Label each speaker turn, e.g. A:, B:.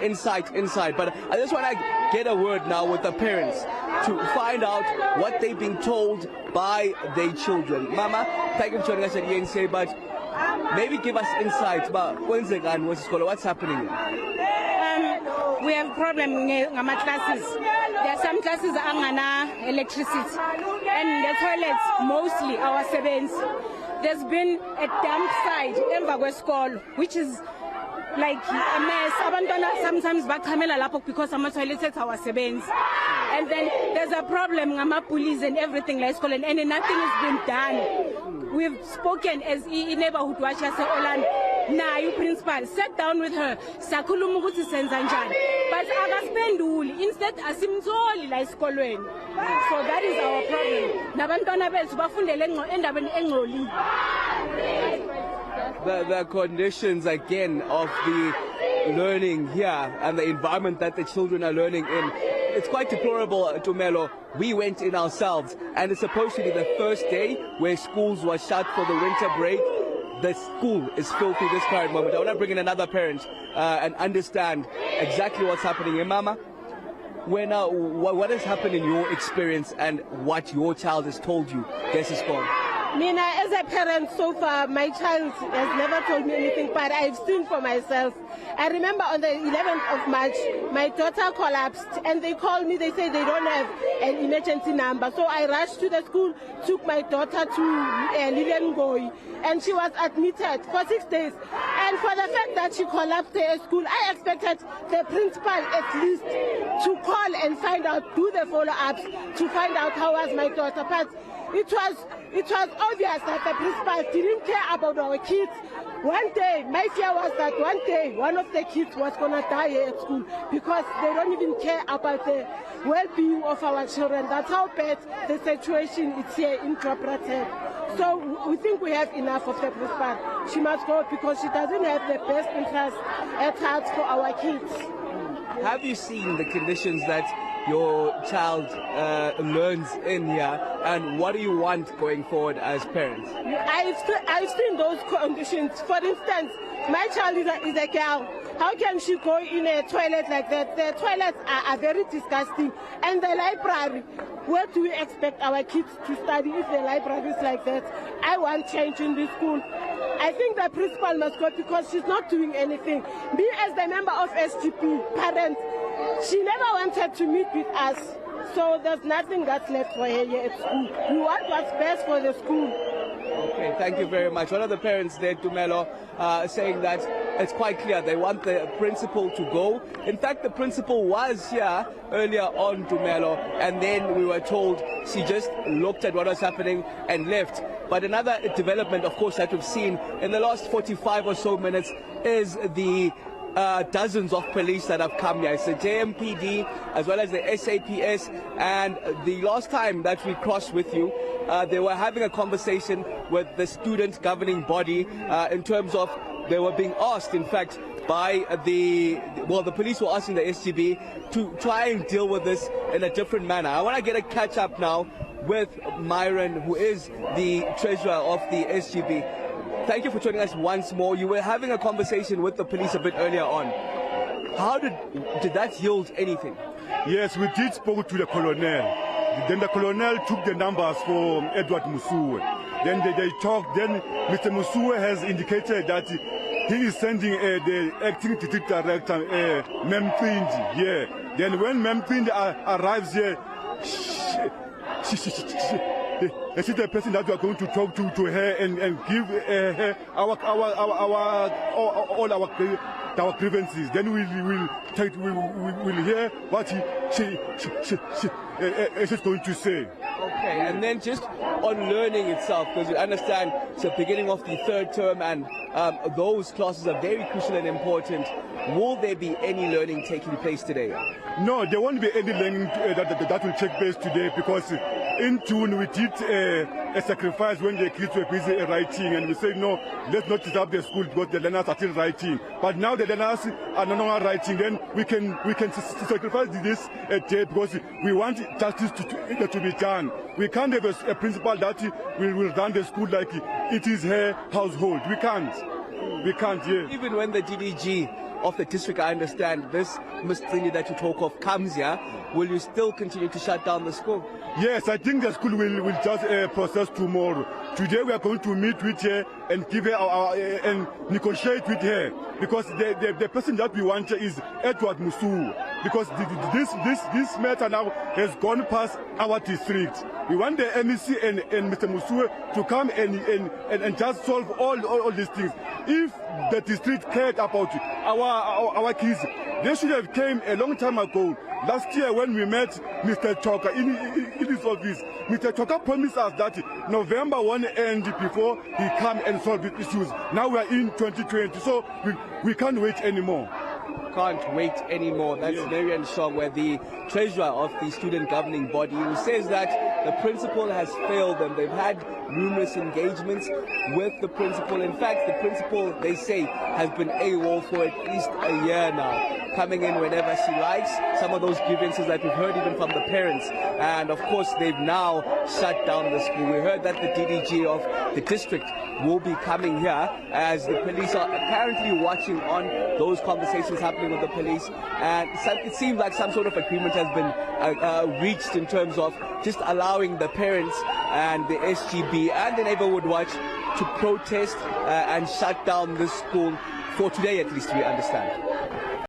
A: inside, but I just want to get a word now with the parents to find out what they've been told by their children. Mama, thank you for joining us at eNCA, but maybe give us insight about what's happening.
B: We have a problem with classes. There are some classes that have electricity, and the toilets mostly our servants. There's been a dump site in school, which is like a mess. Abantwana sometimes bakamela lapho because some toilets our servants. And then there's a problem with police and everything like school, and nothing has been done. We've spoken as a neighborhood watch. I said, nah, you principal, sit down with her. Sakhuluma ukuthi senza njani. But akaspenduli, instead asimtholi la esikolweni. So that is our problem. Nabantwana bethu bafundele endabeni engcolile.
A: The conditions again of the learning here and the environment that the children are learning in, it's quite deplorable, Tumelo. We went in ourselves, and it's supposed to be the first day where schools were shut for the winter break. The school is filthy this current moment. I want to bring in another parent and understand exactly what's happening. Mama, what has happened in your experience and what your child has told you? Guess is called.
C: Mina, as a parent, so far, my child has never told me anything, but I've seen for myself. I remember on the 11th of March, my daughter collapsed, and they called me, they said they don't have an emergency number. So I rushed to the school, took my daughter to Lilian Goy, and she was admitted for 6 days. And for the fact that she collapsed at school, I expected the principal at least to call and find out, do the follow-ups, to find out how was my daughter. But it was obvious that the principal didn't care about our kids. One day, my fear was that one day one of the kids was going to die here at school because they don't even care about the well-being of our children. That's how bad the situation is here in Job Rathebe. So we think we have enough of the principal. She must go because she doesn't have the best interest at heart for our kids.
A: Have you seen the conditions that your child learns in here, and what do you want going forward as parents?
C: I've seen those conditions. For instance, my child is a girl. How can she go in a toilet like that? The toilets are very disgusting. And the library, where do we expect our kids to study if the library is like that? I want change in this school. I think the principal must go because she's not doing anything. Me as the member of SGP, parent, she never wanted to meet with us. So there's nothing that's left for her here at school. We want what's best for the school.
A: Okay, thank you very much. One of the parents there, Tumelo, saying that it's quite clear they want the principal to go. In fact, the principal was here earlier on, Tumelo, and then we were told she just looked at what was happening and left. But another development, of course, that we've seen in the last 45 or so minutes is the dozens of police that have come here. It's the JMPD as well as the SAPS, and the last time that we crossed with you, they were having a conversation with the student governing body in terms of they were being asked, in fact, by the police were asking the SGB to try and deal with this in a different manner. I want to get a catch up now with Myron, who is the treasurer of the SGB. Thank you for joining us once more. You were having a conversation with the police a bit earlier on. How did that yield anything?
D: Yes, we did spoke to the colonel. Then the colonel took the numbers from Edward Musuwe. Then they talked. Then Mr. Musuwe has indicated that he is sending the acting district director, Memprindi. Yeah. Then when Memprindi arrives here, this is the person that we are going to talk to her and give her all our grievances. Then we'll hear what she's going to say.
A: Okay, and then just on learning itself, because you understand it's the beginning of the third term and those classes are very crucial and important. Will there be any learning taking place today?
D: No, there won't be any learning that will take place today because in June we did a sacrifice when the kids were busy writing, and we said no, let's not disturb the school because the learners are still writing. But now the learners are no longer writing, then we can sacrifice this day because we want justice to be done. We can't have a principal that will run the school like it is her household. We can't. Yeah.
A: Even when the DDG of the district, I understand, this Mtila that you talk of comes here. Will you still continue to shut down the school?
D: Yes, I think the school will just process tomorrow. Today we are going to meet with her and give her and negotiate with her, because the person that we want is Edward Musu, because this matter now has gone past our district. We want the MEC and Mr. Musu to come and just solve all these things. If the district cared about our kids, they should have came a long time ago. Last year when we met Mr. Choka in his office, Mr. Choka promised us that November won't end before he come and solve these issues. Now we are in 2020, so we can't wait anymore.
A: Can't wait anymore. That's Marian Shongwe, the treasurer of the student governing body, who says that the principal has failed them. They've had numerous engagements with the principal. In fact, the principal, they say, has been AWOL for at least a year now, coming in whenever she likes. Some of those grievances that we've heard even from the parents. And of course, they've now shut down the school. We heard that the DDG of the district will be coming here as the police are apparently watching on those conversations happening with the police. And it seems like some sort of agreement has been reached in terms of just allowing the parents and the SGB and the Neighborhood Watch to protest and shut down this school for today, at least, we understand.